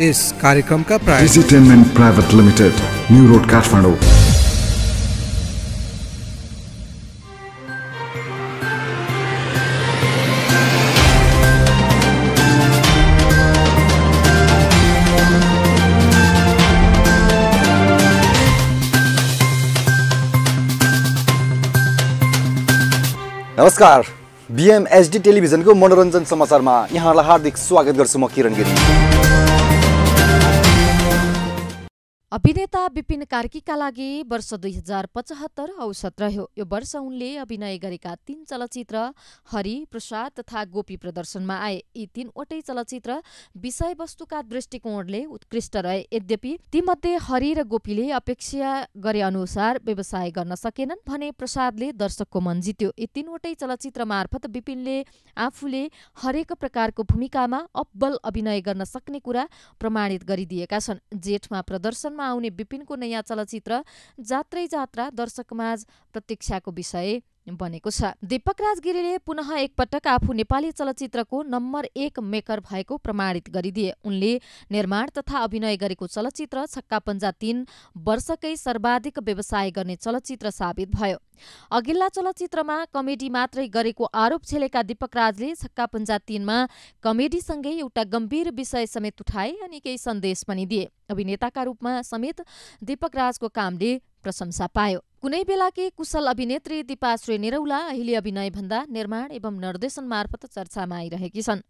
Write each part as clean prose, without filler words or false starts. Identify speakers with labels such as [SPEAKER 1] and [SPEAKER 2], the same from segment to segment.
[SPEAKER 1] इस कार्यक्रमका प्रायोजक
[SPEAKER 2] Digitainment private limited, New Road Kathmandu.
[SPEAKER 3] नमस्कार, बीएमएचडी टेलिभिजनको मनोरञ्जन समाचारमा यहाँलाई हार्दिक स्वागत गर्छु। म किरण गिरी।
[SPEAKER 4] अभिनेता विपिन कार्कीका लागि वर्ष 2075 औसत रह्यो। यो वर्ष उनले अभिनय गरेका 3 चलचित्र हरि, प्रसाद तथा गोपी प्रदर्शनमा आए। यी 3वटै चलचित्र विषयवस्तुका दृष्टिकोणले उत्कृष्ट रहे। यद्यपि तीमध्ये हरि र गोपीले अपेक्षा गरे अनुसार व्यवसाय गर्न सकेनन् भने प्रसादले दर्शकको मन जित्यो। यी 3वटै चलचित्र मार्फत विपिनले आफूले हरेक प्रकारको भूमिकामा अब्बल अभिनय गर्न सक्ने कुरा प्रमाणित गरिदिएका छन्। जेठमा प्रदर्शनमा आउने विपिनको नयाँ चलचित्र जात्रै जात्रा दर्शकमाझ प्रतीक्षाको विषय बनेको छ। दीपक राज गिरीले पुनः एकपटक आफू नेपाली चलचित्रको नम्बर 1 मेकर भएको प्रमाणित गरिदिए। उनले निर्माण तथा अभिनय गरेको चलचित्र छक्का पञ्जा 3 वर्षकै सर्वाधिक व्यवसाय गर्ने चलचित्र साबित भयो। अघिल्ला चलचित्रमा कमेडी मात्रै गरेको आरोप झेलेका दीपक राजले छक्का पञ्जा 3 मा कमेडीसँगै एउटा गम्भीर विषय समेत उठाए अनि केही सन्देश पनि दिए। अभिनेताका रूपमा समेत दीपक राजको कामले प्रशंसा पायो। कुनै बेलाकी कुशल अभिनेत्री दीपाश्री निरौला अहिले अभिनय भन्दा निर्माण एवं निर्देशन मार्फत चर्चामा आइरहेकी छन्।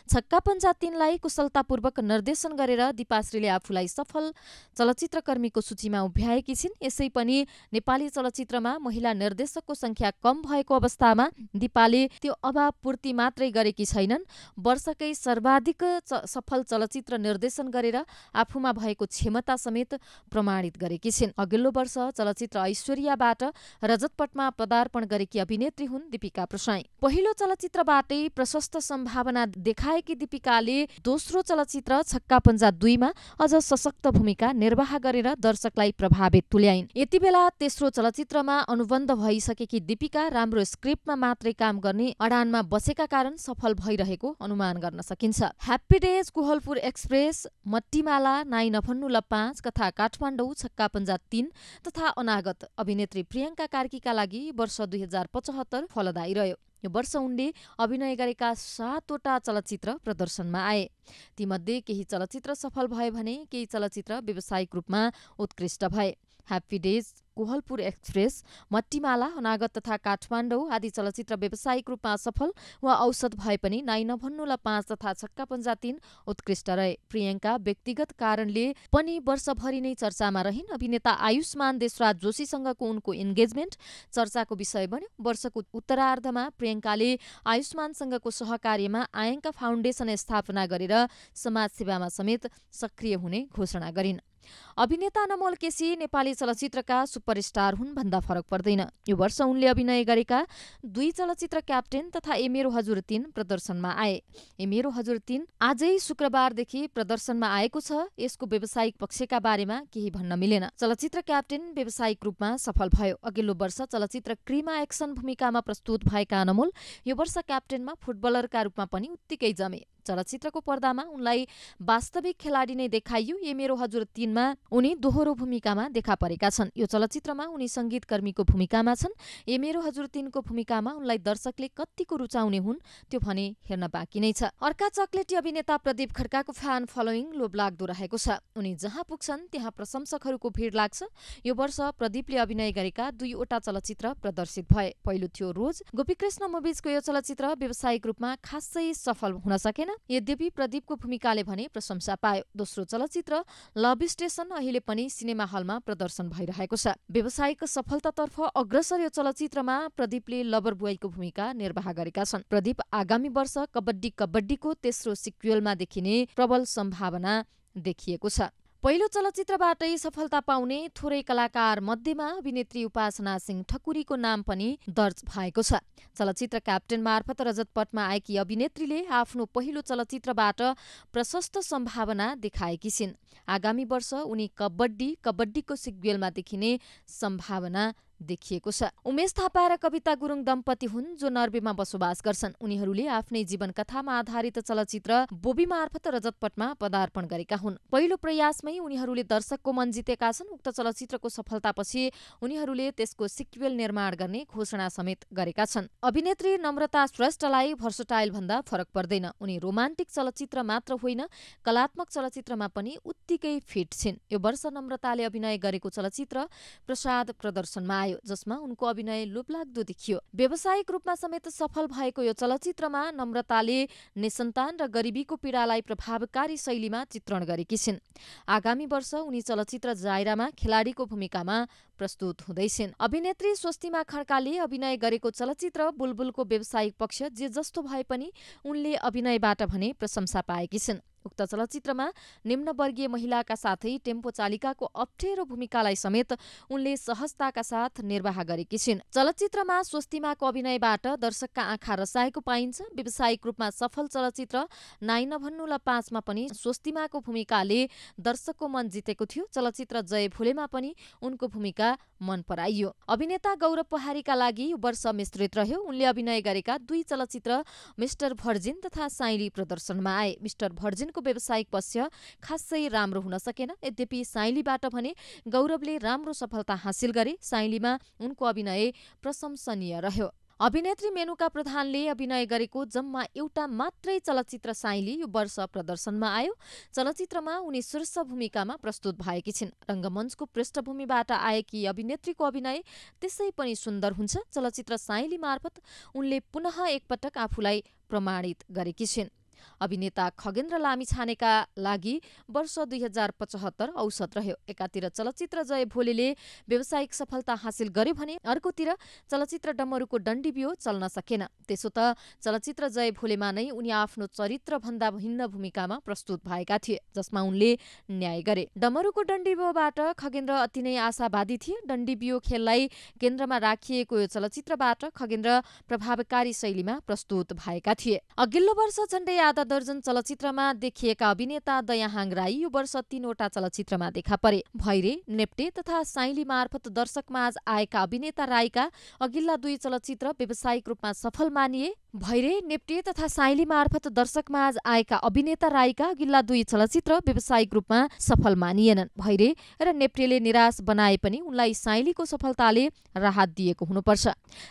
[SPEAKER 4] छक्का पञ्जा 3 लाई कुशलतापूर्वक निर्देशन गरेर दीपाश्रीले आफूलाई सफल चलचित्रकर्मीको सूचीमा उभ्याएकी छिन्। यसै पनि नेपाली चलचित्रमा महिला निर्देशकको संख्या कम भएको अवस्थामा दीपाले त्यो अभाव पूर्ति मात्रै गरेकी छैनन्, वर्षकै सर्वाधिक सफल चलचित्र निर्देशन गरेर आफूमा भएको क्षमता समेत प्रमाणित गरेकी छिन्। अघिल्लो वर्ष चलचित्र ऐश्वर्याबाट रजत पटमा पदार्पण गरेकी अभिनेत्री हुन् दीपिका प्रसाई। पहिलो चलचित्रबाटै प्रशस्त सम्भावना देखाएकी दीपिकाले दोस्रो चलचित्र छक्का पञ्जा 2 मा अझ सशक्त भूमिका निर्वाह गरेर दर्शकलाई प्रभावित तुल्याइन्। यति बेला तेस्रो चलचित्रमा अनुबन्ध भइसकेकी दीपिका राम्रो स्क्रिप्टमा मात्रै काम गर्ने अडानमा बसेका कारण सफल भइरहेको अनुमान गर्न सकिन्छ। ह्याप्पी डेज, कोहलपुर एक्सप्रेस, मट्टीमाला, नाइ नभन्नु ल 5 कथा काठमाडौँ, छक्का पञ्जा 3 तथा अनागत अभिनेत्री प्रियङ्का कार्कीका लागि वर्ष 2075 फलदायी रह्यो। यो वर्ष उनले अभिनय गरेका 7वटा चलचित्र प्रदर्शनमा आए। तीमध्ये केही चलचित्र सफल भए भने केही चलचित्र व्यावसायिक रूपमा उत्कृष्ट भए। ह्याप्पी डेज, कोहलपुर एक्सप्रेस, मट्टीमाला, अनागत तथा काठमाडौँ आदि चलचित्र व्यावसायिक रूपमा सफल वा औसत भए पनि नाइ नभन्नु ल 5 तथा छक्का पञ्जा 3 उत्कृष्ट रहे। प्रियङ्का व्यक्तिगत कारणले पनि वर्षभरि नै चर्चामा रहिन्। अभिनेता आयुष्मान देशराज जोशीसँगको उनको एन्गेजमेन्ट चर्चाको विषय बन्यो। वर्षको उत्तरार्धमा प्रियङ्काले आयुष्मानसँगको सहकार्यमा आयङ्का फाउन्डेसन स्थापना गरेर समाजसेवामा समेत सक्रिय हुने घोषणा गरिन्। अभिनेता अनमोल केसी नेपाली चलचित्रका सुपरस्टार हुन् भन्दा फरक पर्दैन। यो वर्ष उनले अभिनय गरेका 2 चलचित्र क्याप्टेन तथा ए मेरो हजुर 3 प्रदर्शनमा आए। ए मेरो हजुर 3 आजै शुक्रबारदेखि प्रदर्शनमा आएको छ। यसको व्यावसायिक पक्षका बारेमा केही भन्न मिलेन। चलचित्र क्याप्टेन व्यावसायिक रूपमा सफल भयो। अघिल्लो वर्ष चलचित्र क्रीमा एक्सन भूमिकामा प्रस्तुत भएका अनमोल यो वर्ष क्याप्टेनमा फुटबलरका रूपमा पनि उत्तिकै जमे। चलचित्रको पर्दामा उनलाई वास्तविक खेलाडी नै देखाइयो। ए मेरो हजुर 3 मा उनी दोहोरो भूमिकामा देखा परेका छन्। यो चलचित्रमा उनी संगीतकर्मीको भूमिकामा छन्। ए मेरो हजुर 3 को भूमिकामा उनलाई दर्शकले कतिको रुचाउने हुन् त्यो भने हेर्न बाँकी नै छ। अर्का चक्लेटी अभिनेता प्रदीप खड्काको फ्यान फलोइङ लोभलाग्दो रहेको छ। उनी जहाँ पुग्छन् त्यहाँ प्रशंसकहरूको भिड लाग्छ। यो वर्ष प्रदीपले अभिनय गरेका 2वटा चलचित्र प्रदर्शित भए। पहिलो थियो रोज। गोपीकृष्ण मुभिजको यो चलचित्र व्यावसायिक रूपमा खासै सफल हुन सकेन। यद्यपि प्रदीपको भूमिकाले भने प्रशंसा पायो। दोस्रो चलचित्र लभ स्टेसन अहिले पनि सिनेमा हलमा प्रदर्शन भइरहेको छ। व्यावसायिक सफलतातर्फ अग्रसर यो चलचित्रमा प्रदीपले लबर बुवाईको भूमिका निर्वाह गरेका छन्। प्रदीप आगामी वर्ष कबड्डीको तेस्रो सिक्वेलमा देखिने प्रबल सम्भावना देखिएको छ। पहिलो चलचित्रबाटै सफलता पाउने थोरै कलाकार मध्येमा अभिनेत्री उपासना सिंह ठकुरीको नाम पनि दर्ज भएको छ। चलचित्र क्याप्टेन मार्फत रजत पटमा आएकी अभिनेत्रीले आफ्नो पहिलो चलचित्रबाट प्रशस्त सम्भावना देखाएकी छिन्। आगामी वर्ष उनी कबड्डीको सिक्वेलमा देखिने सम्भावना देखिएको छ। उमेश थापा र कविता गुरुङ दम्पति हुन् जो नर्वेमा बसोबास गर्छन्। उनीहरूले आफ्नै जीवन कथामा आधारित चलचित्र बोबी मार्फत रजतपटमा पदार्पण गरेका हुन्। पहिलो प्रयासमै उनीहरूले दर्शकको मन जितेका छन्। उक्त चलचित्रको सफलतापछि उनीहरूले त्यसको सिक्वेल निर्माण गर्ने घोषणा समेत गरेका छन्। अभिनेत्री नम्रता श्रेष्ठलाई भर्सटाइल भन्दा फरक पर्दैन। उनी रोमान्टिक चलचित्र मात्र होइन, कलात्मक चलचित्रमा पनि उत्तिकै फिट छिन्। यो वर्ष नम्रताले अभिनय गरेको चलचित्र प्रसाद प्रदर्शनमा आयो, जसमा उनको अभिनय लोभलाग्दो देखियो। व्यावसायिक रूपमा समेत सफल भएको यो चलचित्रमा नम्रताले निसन्तान र गरिबीको पीडालाई प्रभावकारी शैलीमा चित्रण गरेकी छिन्। आगामी वर्ष उनी चलचित्र जायरामा खेलाडीको भूमिकामा प्रस्तुत हुँदैछिन्। अभिनेत्री स्वस्तिमा खड्काले अभिनय गरेको चलचित्र बुलबुलको व्यावसायिक पक्ष जे जस्तो भए पनि उनले अभिनयबाट भने प्रशंसा पाएकी छिन्। उक्त चलचित्रमा निम्नवर्गीय महिलाका साथै टेम्पो चालिकाको अप्ठ्यारो भूमिकालाई समेत उनले सहजताका साथ निर्वाह गरेकी छिन्। चलचित्रमा स्वस्तिमाको अभिनयबाट दर्शकका आँखा रसाएको पाइन्छ। व्यावसायिक रूपमा सफल चलचित्र नाइ नभन्नु ल 5 मा पनि स्वस्तिमाको भूमिकाले दर्शकको मन जितेको थियो। चलचित्र जय भोलेमा पनि उनको भूमिका मन पराइयो। अभिनेता गौरव पहाडीका लागि यो वर्ष मिश्रित रह्यो। उनले अभिनय गरेका 2 चलचित्र मिस्टर भर्जिन तथा साइली प्रदर्शनमा आए। मिस्टर भर्जिनको व्यावसायिक पक्ष खासै राम्रो हुन सकेन। यद्यपि साइलीबाट भने गौरवले राम्रो सफलता हासिल गरे। साइलीमा उनको अभिनय प्रशंसनीय रह्यो। अभिनेत्री मेनुका प्रधानले अभिनय गरेको जम्मा एउटा मात्रै चलचित्र साइली यो वर्ष प्रदर्शनमा आयो। चलचित्रमा उनी शीर्ष भूमिकामा प्रस्तुत भएकी छिन्। रङ्गमञ्चको पृष्ठभूमिबाट आएकी अभिनेत्रीको अभिनय त्यसै पनि सुन्दर हुन्छ। चलचित्र साइली मार्फत उनले पुनः एकपटक आफूलाई प्रमाणित गरेकी छिन्। अभिनेता खगेन्द्र लामिछानेका लागि वर्ष 2075 औसत रह्यो। एकातिर चलचित्र जय भोलेले व्यावसायिक सफलता हासिल गर्यो भने अर्कोतिर चलचित्र डमरुको डन्डीबियो चल्न सकेन। त्यसो त चलचित्र जय भोलेमा नै उनी आफ्नो चरित्र भन्दा भिन्न भूमिकामा प्रस्तुत भएका थिए, जसमा उनले न्याय गरे। डमरुको डन्डीबियोबाट खगेन्द्र अति नै आशावादी थिए। डन्डीबियो खेललाई केन्द्रमा राखिएको यो चलचित्रबाट खगेन्द्र प्रभावकारी शैलीमा प्रस्तुत भएका थिए। अघिल्लो वर्ष झण्डै आधा दर्जन चलचित्रमा देखिएका अभिनेता दयाहाङ राई यो वर्ष 3 वटा चलचित्रमा देखा परे। भैरे, नेप्टे तथा साइली मार्फत दर्शकमाझ आएका अभिनेता राईका अघिल्ला 2 चलचित्र व्यावसायिक रूपमा सफल मानिए। भैरे, नेप्टे तथा साइली मार्फत दर्शकमाझ आएका अभिनेता राईका अघिल्ला 2 चलचित्र व्यावसायिक रूपमा सफल मानिएनन्। भैरे र नेप्टेले निराश बनाए पनि उनलाई साइलीको सफलताले राहत दिएको हुनुपर्छ।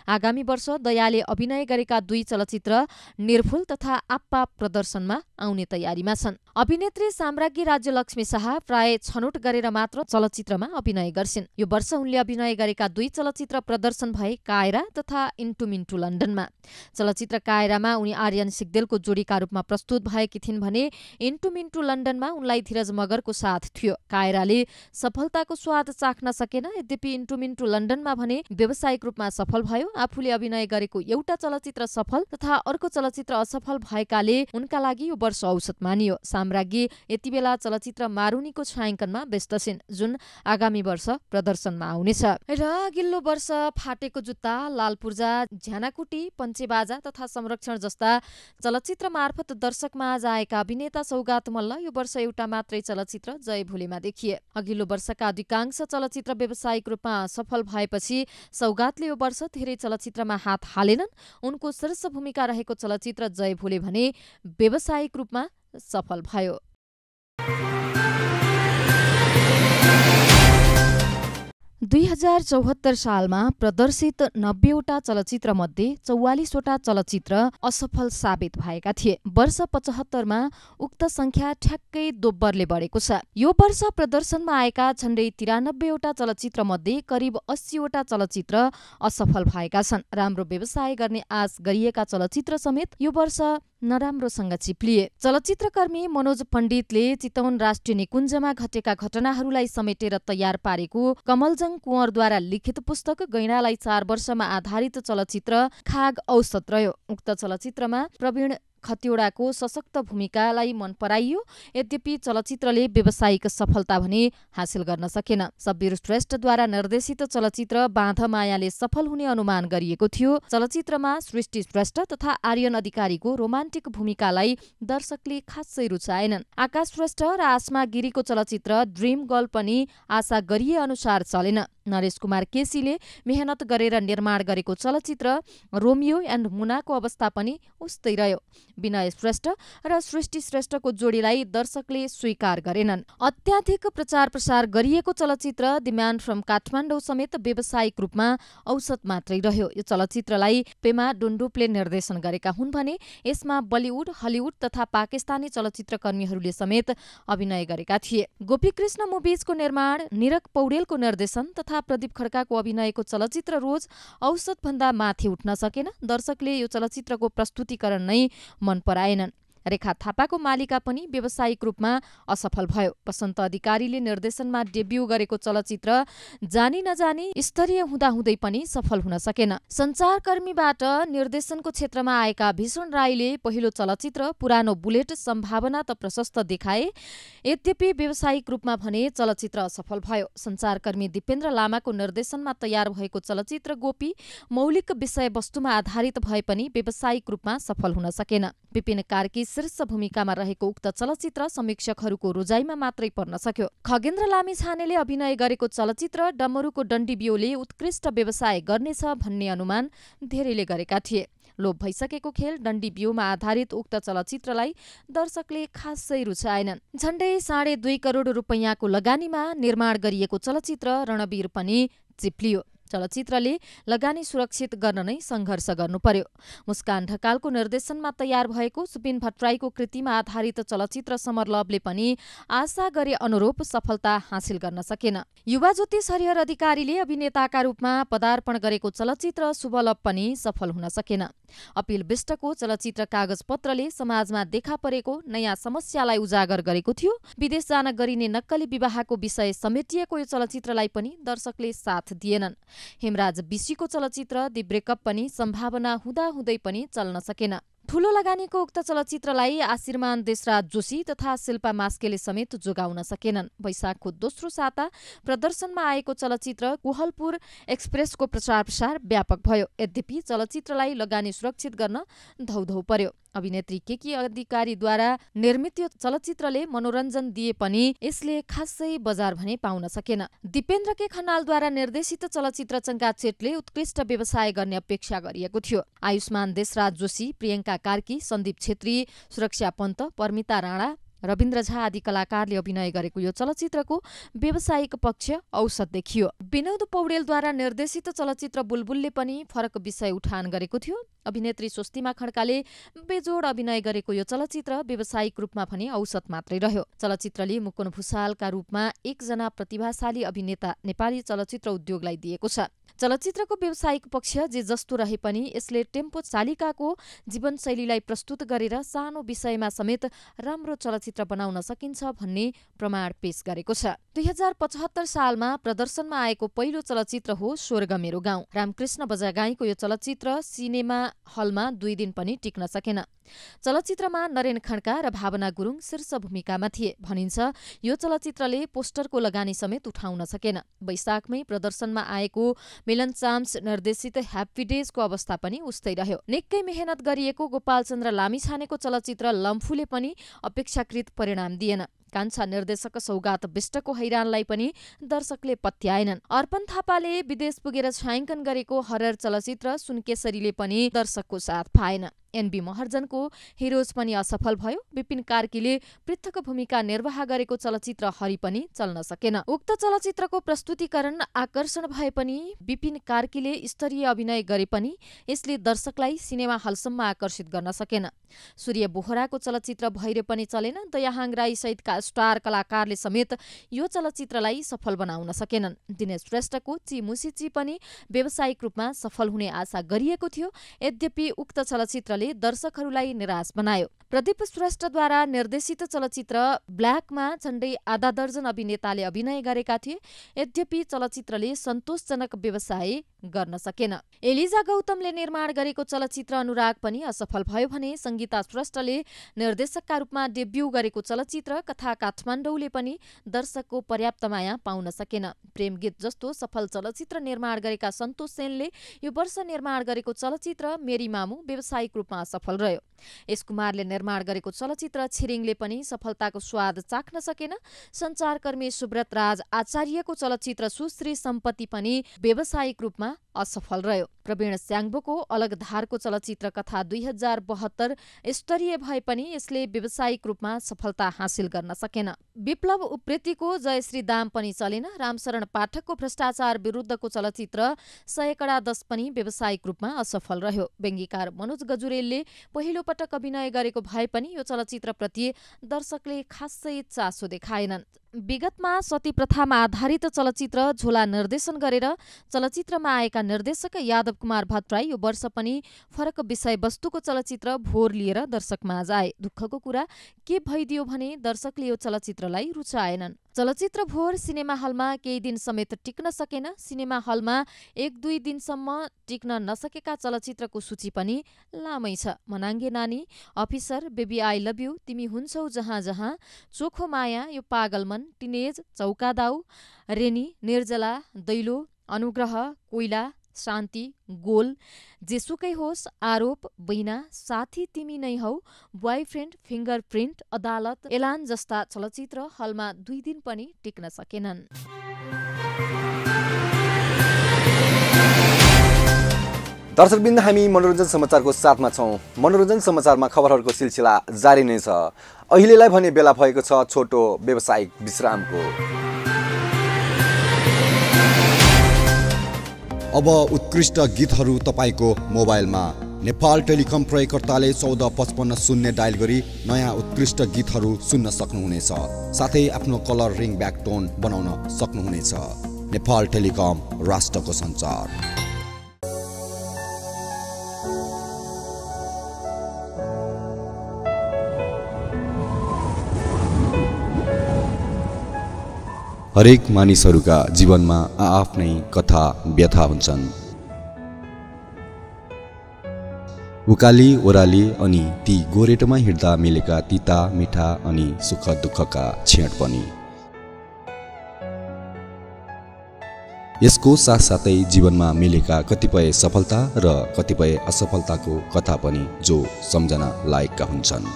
[SPEAKER 4] आगामी वर्ष दयाले अभिनय गरेका 2 चलचित्र निर्भुल तथा आप्पा प्रदर्शनमा आउने तयारीमा छन्। अभिनेत्री साम्राज्ञी राज्यलक्ष्मी शाह प्राय छनौट गरेर मात्र चलचित्रमा अभिनय गर्छिन्। यो वर्ष उनले अभिनय गरेका 2 चलचित्र प्रदर्शन भए कायरा तथा इन्टु मिन्टु लन्डनमा। चलचित्र कायरामा उनी आर्यन सिग्देलको जोडीका रूपमा प्रस्तुत भएकी थिइन् भने इन्टु मिन्टु लन्डनमा उनलाई धीरज मगरको साथ थियो। कायराले सफलताको स्वाद चाख्न सकेन। यद्यपि इन्टु मिन्टु लन्डनमा भने व्यावसायिक रूपमा सफल भयो। आफूले अभिनय गरेको एउटा चलचित्र सफल तथा अर्को चलचित्र असफल भएकाले उनका लागि यो वर्ष औसत मानियो। साम्राज्ञी यतिबेला चलचित्र मारुनीको छायाङ्कनमा व्यस्त छिन्, जुन आगामी वर्ष प्रदर्शनमा आउनेछ। र अघिल्लो वर्ष फाटेको जुत्ता, लाल पूर्जा, झ्यानाकुटी, पञ्चेबाजा तथा संरक्षण जस्ता चलचित्र मार्फत दर्शकमाझ आएका अभिनेता सौगात मल्ल यो वर्ष एउटा मात्रै चलचित्र जय भोलेमा देखिए। अघिल्लो वर्षका अधिकांश चलचित्र व्यावसायिक रूपमा सफल भएपछि सौगातले यो वर्ष धेरै चलचित्रमा हात हालेनन्। उनको शीर्ष भूमिका रहेको चलचित्र जय भोले भने व्यावसायिक रूपमा सफल भयो। दुई 2074 सालमा प्रदर्शित 90 वटा चलचित्र मध्ये 44 वटा चलचित्र असफल साबित भएका थिए। वर्ष 75 मा उक्त संख्या ठ्याक्कै दोब्बरले बढेको छ। यो वर्ष प्रदर्शनमा आएका झण्डै 93 वटा चलचित्र मध्ये करिब 80 वटा चलचित्र असफल भएका छन्। राम्रो व्यवसाय गर्ने आश गरिएका चलचित्र समेत यो वर्ष नराम्रोसँग चिप्लिए। चलचित्रकर्मी मनोज पण्डितले चितवन राष्ट्रिय निकुञ्जमा घटेका घटनाहरूलाई समेटेर तयार पारेको कमलजङ कुँवरद्वारा लिखित पुस्तक गैंडालाई 4 वर्षमा आधारित चलचित्र खाग औसत रह्यो। उक्त चलचित्रमा प्रवीण खतिवड़ाको सशक्त भूमिकालाई मन पराइयो। यद्यपि चलचित्रले व्यावसायिक सफलता भने हासिल गर्न सकेन। सब्बिर श्रेष्ठद्वारा निर्देशित चलचित्र बाँध मायाले सफल हुने अनुमान गरिएको थियो। चलचित्रमा सृष्टि श्रेष्ठ तथा आर्यन अधिकारीको रोमान्टिक भूमिकालाई दर्शकले खासै रुचाएनन्। आकाश श्रेष्ठ र आसमा गिरीको चलचित्र ड्रिम गर्ल पनि आशा गरिए अनुसार चलेन। नरेश कुमार केसीले मेहनत गरेर निर्माण गरेको चलचित्र रोमियो एन्ड मुनाको अवस्था पनि उस्तै रह्यो। विनय श्रेष्ठ र सृष्टि श्रेष्ठको जोडीलाई दर्शकले स्वीकार गरेनन्। अत्याधिक प्रचार प्रसार गरिएको चलचित्र द म्यान फ्रम काठमाडौँ समेत व्यावसायिक रूपमा औसत मात्रै रह्यो। यो चलचित्रलाई पेमा डुन्डुपले निर्देशन गरेका हुन् भने यसमा बलिउड, हलिउड तथा पाकिस्तानी चलचित्रकर्मीहरूले समेत अभिनय गरेका थिए। गोपीकृष्ण मुभिजको निर्माण, निरक पौडेलको निर्देशन तथा प्रदीप खड्काको अभिनयको चलचित्र रोज औसत भन्दा माथि उठ्न सकेन। दर्शकले यो चलचित्रको प्रस्तुतिकरण नै मन पराएनन्। रेखा थापाको मालिका पनि व्यावसायिक रूपमा असफल भयो। वसन्त अधिकारीले निर्देशनमा डेब्यू गरेको चलचित्र जानी नजानी स्तरीय हुँदाहुँदै पनि सफल हुन सकेन। सञ्चारकर्मीबाट निर्देशनको क्षेत्रमा आएका भीषण राईले पहिलो चलचित्र पुरानो बुलेट सम्भावना त प्रशस्त देखाए, यद्यपि व्यावसायिक रूपमा भने चलचित्र असफल भयो। सञ्चारकर्मी दिपेन्द्र लामाको निर्देशनमा तयार भएको चलचित्र गोपी मौलिक विषयवस्तुमा आधारित भए पनि व्यावसायिक रूपमा सफल हुन सकेन। विपिन कार्की शीर्ष भूमिकामा रहेको उक्त चलचित्र समीक्षकहरूको रोजाइमा मात्रै पर्न सक्यो। खगेन्द्र लामिछानेले अभिनय गरेको चलचित्र डमरुको डन्डीबियोले उत्कृष्ट व्यवसाय गर्नेछ भन्ने अनुमान धेरैले गरेका थिए। लोप भइसकेको खेल डन्डीबियोमा आधारित उक्त चलचित्रलाई दर्शकले खासै रुचाएनन्। झण्डै 2.5 करोड रुपैयाँको लगानीमा निर्माण गरिएको चलचित्र रणवीर पनि चिप्लियो। चलचित्रले लगानी सुरक्षित गर्न नै सङ्घर्ष गर्नु पर्यो। मुस्कान ढकालको निर्देशनमा तयार भएको सुपिन भट्टराईको कृतिमा आधारित चलचित्र समरलभले पनि आशा गरे अनुरूप सफलता हासिल गर्न सकेन। युवा ज्योतिष हरिहर अधिकारीले अभिनेताका रूपमा पदार्पण गरेको चलचित्र शुभलभ पनि सफल हुन सकेन। अपिल विष्टको चलचित्र कागजपत्रले समाजमा देखा परेको नयाँ समस्यालाई उजागर गरेको थियो। विदेश जान गरिने नक्कली विवाहको विषय समेटिएको यो चलचित्रलाई पनि दर्शकले साथ दिएनन्। हेमराज बिशीको चलचित्र दि ब्रेकअप पनि सम्भावना हुँदाहुँदै पनि चल्न सकेन। ठूलो लगानीको उक्त चलचित्रलाई आशीर्मान देशराज जोशी तथा शिल्पा मास्केले समेत जोगाउन सकेनन्। वैशाखको दोस्रो साता प्रदर्शनमा आएको चलचित्र कोहलपुर एक्सप्रेसको प्रचार प्रसार व्यापक भयो। यद्यपि चलचित्रलाई लगानी सुरक्षित गर्न धौधौ पर्यो। अभिनेत्री केकी अधिकारीद्वारा निर्मित यो चलचित्रले मनोरञ्जन दिए पनि यसले खासै बजार भने पाउन सकेन। दिपेन्द्र के खनालद्वारा निर्देशित चलचित्र चङ्गाचेटले उत्कृष्ट व्यवसाय गर्ने अपेक्षा गरिएको थियो। आयुष्मान देशराज जोशी, प्रियङ्का कार्की, सन्दीप छेत्री, सुरक्षा पन्त, परमिता राणा, रविन्द्र झा आदि कलाकारले अभिनय गरेको यो चलचित्रको व्यावसायिक पक्ष औसत देखियो। विनोद पौडेलद्वारा निर्देशित चलचित्र बुलबुलले पनि फरक विषय उठान गरेको थियो। अभिनेत्री स्वस्तिमा खड्काले बेजोड अभिनय गरेको यो चलचित्र व्यावसायिक रूपमा भने औसत मात्रै रह्यो। चलचित्रले मुकुन्द भुसालका रूपमा एकजना प्रतिभाशाली अभिनेता नेपाली चलचित्र उद्योगलाई दिएको छ। चलचित्रको व्यावसायिक पक्ष जे जस्तो रहे पनि यसले टेम्पो चालिकाको जीवनशैलीलाई प्रस्तुत गरेर सानो विषयमा समेत राम्रो चलचित्र बनाउन सकिन्छ भन्ने प्रमाण पेश गरेको छ। 2075 सालमा प्रदर्शनमा आएको पहिलो चलचित्र हो स्वर्ग मेरो गाउँ। रामकृष्ण बजागाईको यो चलचित्र सिनेमा हलमा 2 दिन पनि टिक्न सकेन। चलचित्रमा नरेन खड्का र भावना गुरुङ शीर्ष भूमिकामा थिए। भनिन्छ यो चलचित्रले पोस्टरको लगानी समेत उठाउन सकेन। वैशाखमै प्रदर्शनमा आएको मिलन चाम्स निर्देशित ह्याप्पी डेजको अवस्था पनि उस्तै रह्यो। निकै मेहनत गरिएको गोपालचन्द्र लामिछानेको चलचित्र लम्फूले पनि अपेक्षाकृत परिणाम दिएन। कान्छा निर्देशक सौगात विष्टको हैरानलाई पनि दर्शकले पत्याएनन्। अर्पण थापाले विदेश पुगेर छायाङ्कन गरेको हरर चलचित्र सुनकेसरीले पनि दर्शकको साथ पाएन। एनबी महर्जनको हिरोज पनि असफल भयो। विपिन कार्कीले पृथक भूमिका निर्वाह गरेको चलचित्र हरि पनि चल्न सकेन। उक्त चलचित्रको प्रस्तुतिकरण आकर्षण भए पनि विपिन कार्कीले स्तरीय अभिनय गरे पनि यसले दर्शकलाई सिनेमा हलसम्म आकर्षित गर्न सकेन। सूर्य बोहराको चलचित्र भैरे पनि चलेन। दयाहाङ राई सहितका स्टार कलाकारले समेत यो चलचित्रलाई सफल बनाउन सकेनन्। दिनेश श्रेष्ठको चिमुसिची पनि व्यावसायिक रूपमा सफल हुने आशा गरिएको थियो। यद्यपि उक्त चलचित्रले दर्शकहरूलाई निराश बनायो। प्रदीप श्रेष्ठद्वारा निर्देशित चलचित्र ब्ल्याकमा झण्डै आधा दर्जन अभिनेताले अभिनय गरेका थिए। यद्यपि चलचित्रले सन्तोषजनक व्यवसाय गर्न सकेन। एलिजा गौतमले निर्माण गरेको चलचित्र अनुराग पनि असफल भयो भने संगीता श्रेष्ठले निर्देशकका रूपमा डेब्यू गरेको चलचित्र कथा काठमाडौँले पनि दर्शकको पर्याप्त माया पाउन सकेन। प्रेम गीत जस्तो सफल चलचित्र निर्माण गरेका सन्तोष सेनले यो वर्ष निर्माण गरेको चलचित्र मेरी मामु व्यावसायिक रूपमा सफल रह्यो। यस कुमारले निर्माण गरेको चलचित्र छिरिङले पनि सफलताको स्वाद चाख्न सकेन। सञ्चारकर्मी सुब्रत राज आचार्यको चलचित्र सुश्री सम्पत्ति पनि व्यावसायिक रूपमा असफल रह्यो। प्रवीण स्याङ्बोको अलग धारको चलचित्र कथा 2072 स्तरीय भए पनि यसले व्यावसायिक रूपमा सफलता हासिल गर्न सकेन। विप्लव उप्रेतीको जयश्री दाम पनि चलेन। रामशरण पाठकको भ्रष्टाचार विरुद्धको चलचित्र 100 कडा 10 पनि व्यावसायिक रूपमा असफल रह्यो। व्यङ्ग्यकार मनोज गजुरेलले पहिलो पटक अभिनय गरेको भए पनि यो चलचित्रप्रति दर्शकले खासै चासो देखाएनन्। विगतमा सती प्रथामा आधारित चलचित्र झोला निर्देशन गरेर चलचित्रमा आएका निर्देशक यादव कुमार भट्टराई यो वर्ष पनि फरक विषयवस्तुको चलचित्र भोर लिएर दर्शकमाझ आए। दुःखको कुरा के भइदियो भने दर्शकले यो चलचित्रलाई रुचाएनन्। चलचित्र भोर सिनेमा हलमा केही दिन समेत टिक्न सकेन। सिनेमा हलमा 1-2 दिनसम्म टिक्न नसकेका चलचित्रको सूची पनि लामै छ। मनाङ्गे नानी, officer, baby I love you, तिमी हुन्छौ जहाँ जहाँ, चोखो माया, यो पागल मन, टिनेज, चौकादाउ, रेनी, निर्जला, दैलो, अनुग्रह, कोइला, शान्ति, गोल, जेसुकै होस्, आरोप, बैना, साथी तिमी नै हौ, ब्वायफ्रेन्ड, फिङ्गरप्रिन्ट, अदालत, एलान जस्ता चलचित्र हलमा 2 दिन पनि टिक्न सकेनन्।
[SPEAKER 3] दर्शकवृन्द, हामी मनोरञ्जन समाचारको साथमा छौँ। मनोरञ्जन समाचारमा खबरहरूको सिलसिला जारी नै छ। अहिलेलाई भने बेला भएको छ छोटो व्यावसायिक विश्रामको।
[SPEAKER 1] अब उत्कृष्ट गीतहरू तपाईको मोबाइलमा। नेपाल टेलिकम प्रयोगकर्ताले 1455 डायल गरी नयाँ उत्कृष्ट गीतहरू सुन्न सक्नुहुनेछ। साथै आफ्नो कलर रिङ ब्याक टोन बनाउन सक्नुहुनेछ। नेपाल टेलिकम, राष्ट्रको सञ्चार। हरेक मानिसहरूका जीवनमा आआफ्नै कथा व्यथा हुन्छन्। उकाली ओराली अनि ती गोरेटोमा हिँड्दा मिलेका तिता मिठा अनि सुख दुःखका छेड पनि। यसको साथसाथै जीवनमा मिलेका कतिपय सफलता र कतिपय असफलताको कथा पनि जो सम्झना लायकका हुन्छन्।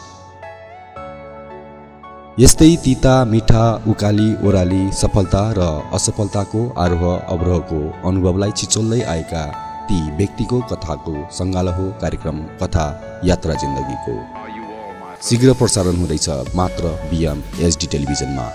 [SPEAKER 1] यस्तै तिता मिठा उकाली ओराली सफलता र असफलताको आरोह अवरोहको अनुभवलाई छिचोल्दै आएका ती व्यक्तिको कथाको सङ्गालो हो कार्यक्रम कथा यात्रा जिन्दगीको। शीघ्र प्रसारण हुँदैछ मात्र बीएम एचडी टेलिभिजनमा।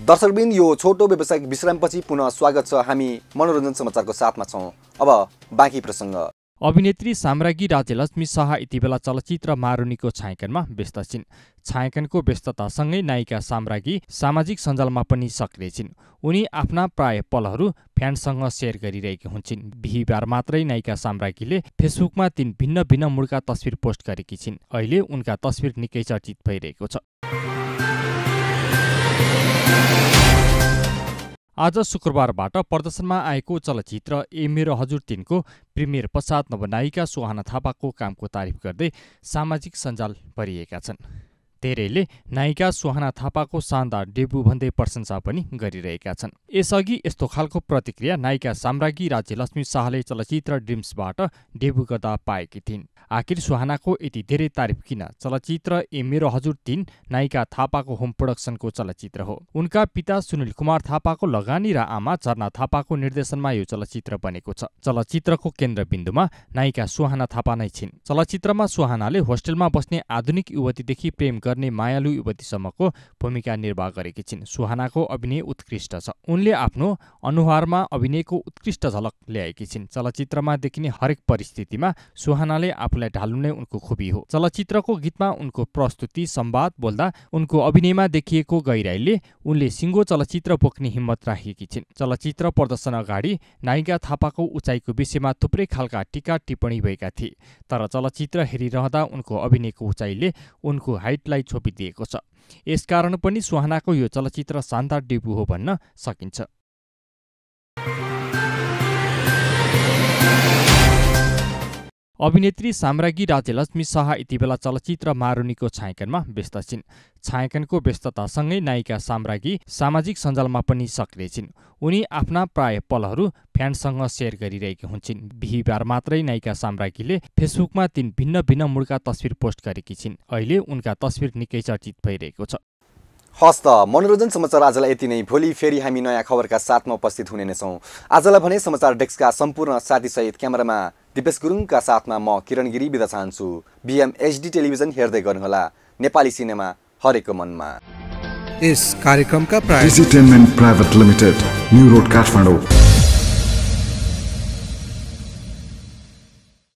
[SPEAKER 3] दर्शकवृन्द, यो छोटो व्यावसायिक विश्रामपछि पुनः स्वागत छ। हामी मनोरञ्जन समाचारको साथमा छौँ। अब बाँकी प्रसङ्ग।
[SPEAKER 5] अभिनेत्री साम्राज्ञी राज्यलक्ष्मी शाह यति बेला चलचित्र मारुनीको छायाङ्कनमा व्यस्त छिन्। छायाङ्कनको व्यस्ततासँगै नायिका साम्राज्ञी सामाजिक सञ्जालमा पनि सक्रिय छिन्। उनी आफ्ना प्राय पलहरू फ्यानसँग सेयर गरिरहेकी हुन्छन्। बिहिबार मात्रै नायिका साम्राज्ञीले फेसबुकमा 3 भिन्न भिन्न मुडका तस्बिर पोस्ट गरेकी छिन्। अहिले उनका तस्बिर निकै चर्चित भइरहेको छ। आज शुक्रबारबाट प्रदर्शनमा आएको चलचित्र ए मेरो हजुर 3 को प्रिमियर पश्चात नवनायिका सुहाना थापाको कामको तारिफ गर्दै सामाजिक सञ्जाल भरिएका छन्। धेरैले नायिका सुहाना थापाको शानदार डेब्यू भन्दै प्रशंसा पनि गरिरहेका छन्। यसअघि यस्तो खालको प्रतिक्रिया नायिका साम्राज्ञी राज्यलक्ष्मी शाहले चलचित्र ड्रिम्सबाट डेब्यू गर्दा पाएकी थिइन्। आखिर सुहानाको यति धेरै तारिफ किन? चलचित्र ए मेरो हजुर 3 नायिका थापाको होम प्रोडक्सनको चलचित्र हो। उनका पिता सुनिल कुमार थापाको लगानी र आमा झरना थापाको निर्देशनमा यो चलचित्र बनेको छ। चलचित्रको केन्द्रबिन्दुमा नायिका सुहाना थापा नै छिन्। चलचित्रमा सुहानाले होस्टेलमा बस्ने आधुनिक युवतीदेखि प्रेम गर्ने मायालु युवतीसम्मको भूमिका निर्वाह गरेकी छिन्। सुहानाको अभिनय उत्कृष्ट छ। उनले आफ्नो अनुहारमा अभिनयको उत्कृष्ट झलक ल्याएकी छिन्। चलचित्रमा देखिने हरेक परिस्थितिमा सुहानाले आफूलाई ढाल्नु नै उनको खुबी हो। चलचित्रको गीतमा उनको प्रस्तुति, संवाद बोल्दा उनको अभिनयमा देखिएको गहिराईले उनले सिङ्गो चलचित्र बोक्ने हिम्मत राखेकी छिन्। चलचित्र प्रदर्शन अगाडि नायिका थापाको उचाइको विषयमा थुप्रै खालका टीका टिप्पणी भएका थिए। तर चलचित्र हेरिरहँदा उनको अभिनयको उचाइले उनको हाइटलाई छोपिदिएको छ। यसकारण पनि सुहानाको यो चलचित्र शानदार डेब्यू हो भन्न सकिन्छ। अभिनेत्री साम्राज्ञी राज्यलक्ष्मी शाह यतिबेला चलचित्र मारुनीको छायाङ्कनमा व्यस्त छिन्। छायाङ्कनको व्यस्ततासँगै नायिका साम्राज्ञी सामाजिक सञ्जालमा पनि सक्रिय छिन्। उनी आफ्ना प्राय पलहरू फ्यानसँग सेयर गरिरहेकी हुन्छन्। बिहिबार मात्रै नायिका साम्राज्ञीले फेसबुकमा 3 भिन्न भिन्न मुडका तस्बिर पोस्ट गरेकी छिन्। अहिले उनका तस्बिर निकै चर्चित भइरहेको छ।
[SPEAKER 3] हस्त मनोरञ्जन समाचार आजलाई यति नै। भोलि फेरि हामी नयाँ खबरका साथमा उपस्थित हुने नै छौँ। आजलाई भने समाचार डेस्कका सम्पूर्ण साथीसहित क्यामेरामा दिपेश गुरुङका साथमा म किरण गिरी बिदा चाहन्छु। BMHD टेलिभिजन हेर्दै गर्नुहोला। नेपाली सिनेमा हरेकको मनमा।
[SPEAKER 6] इस कार्यक्रमका
[SPEAKER 2] Digitainment private limited, New Road Kathmandu.